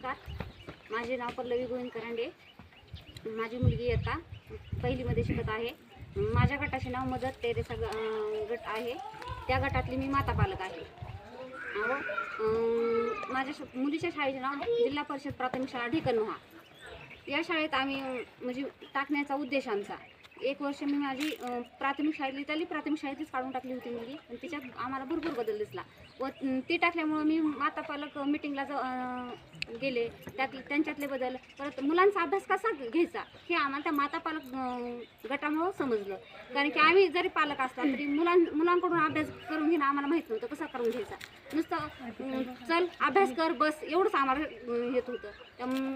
नमस्कार, माझे नाव पल्लवी गोविंद करंडे. माझी मुलगी आता पहिलीमध्ये शिकत आहे. माझ्या गटाचे नाव मदत टेरेसा गट आहे. त्या गटातली मी माता पालक आहे. माझ्या मुलीच्या शाळेचे नाव जिल्हा परिषद प्राथमिक शाळा ढेकनोहा. या शाळेत आम्ही म्हणजे टाकण्याचा उद्देश आमचा, एक वर्ष मी माझी प्राथमिक शाळेतलीच काढून टाकली होती मुलगी, पण तिच्यात आम्हाला भरपूर बदल दिसला व ती टाकल्यामुळं मी माता पालक मिटिंगला गेले. त्यांच्यातले बदल, परत मुलांचा अभ्यास कसा घ्यायचा हे आम्हाला त्या माता पालक गटामुळं समजलं. कारण की आम्ही जरी पालक असला तरी मुलांकडून अभ्यास करून घेणं आम्हाला माहीत नव्हतं कसं करून घ्यायचा. नुसतं चल अभ्यास कर बस एवढंच आम्हाला येत होतं.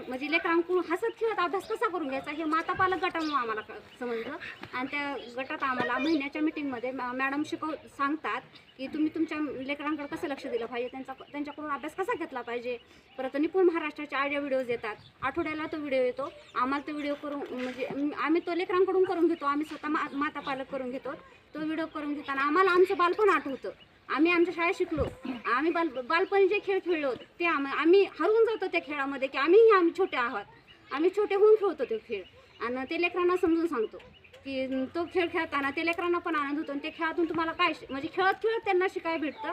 म्हणजे लेकरांकडून हसत खेळत अभ्यास कसा करून घ्यायचा हे माता पालक गटामुळं आम्हाला समजलं. आणि त्या गटात आम्हाला महिन्याच्या मिटिंगमध्ये मॅडम सांगतात की तुम्ही तुमच्या लेकरांकडे कसं लक्ष दिलं पाहिजे, त्यांच्याकडून अभ्यास कसा घेतला पाहिजे. परत निपुण महाराष्ट्राचे आयडिया व्हिडिओज येतात, आठवड्याला तो व्हिडिओ येतो. आम्हाला तो व्हिडिओ करून म्हणजे आम्ही तो लेकरांकडून करून घेतो, आम्ही स्वतः माता पालक करून घेतो. तो व्हिडिओ करून घेताना आम्हाला आमचं बालपण आठवतं. आम्ही आमच्या शाळेत शिकलो, आम्ही बालपणी जे खेळ खेळलो ते आम्ही हरवून जातो त्या खेळामध्ये की आम्ही छोटे आहोत, आम्ही छोटे होऊन खेळतो तो खेळ. आणि ते लेकरांना समजून सांगतो की तो खेळ खेळताना ते लेकरांना पण आनंद होतो आणि ते खेळातून तुम्हाला काय म्हणजे खेळत त्यांना शिकायला भेटतं.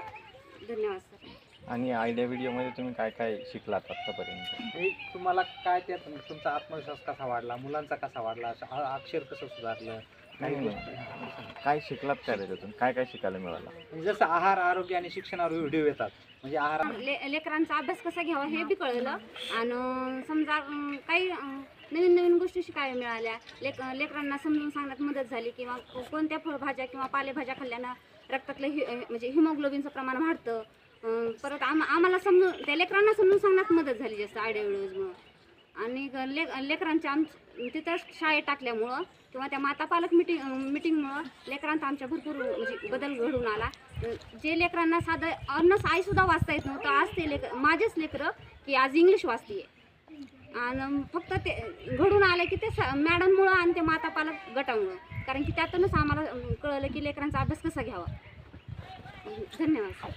धन्यवाद सर. आणि आयडिया व्हिडिओमध्ये तुम्ही काय काय शिकलात आत्तापर्यंत? तुम्हाला काय त्यात तुमचा आत्मविश्वास कसा वाढला, मुलांचा कसा वाढला, अक्षर कसं सुधारलं, काय शिकलात काय त्याच्यातून, काय काय शिकायला मिळालं? म्हणजे जसं आहार, आरोग्य आणि शिक्षणावर व्हिडिओ येतात, म्हणजे आहार लेकरांचा अभ्यास कसा घ्यावा हे बी कळलं. आणि समजा काही नवीन गोष्टी शिकायला मिळाल्या. लेकरांना समजून सांगण्यात मदत झाली, किंवा कोणत्या फळभाज्या किंवा पालेभाज्या खाल्ल्यानं रक्तातलं म्हणजे हिमोग्लोबिनचं प्रमाण वाढतं. परत आम्हाला त्या लेकरांना समजून सांगण्यात मदत झाली जास्त आयडिया व्हिडिओजमुळं. आणि लेकरांच्या तिथं शाळेत टाकल्यामुळं किंवा त्या माता पालक मिटिंगमुळं लेकरांचा आमच्या भरपूर म्हणजे बदल घडून आला. जे लेकरांना साधं अन्नस आईसुद्धा वाचता येत नव्हतं, आज ते माझेच लेकरं की आज इंग्लिश वाचते. आणि फक्त ते घडून आलं की ते मॅडममुळं आणि ते माता पालक गटामुळं. कारण की त्यातूनच आम्हाला कळलं की लेकरांचा अभ्यास कसा घ्यावा. धन्यवाद.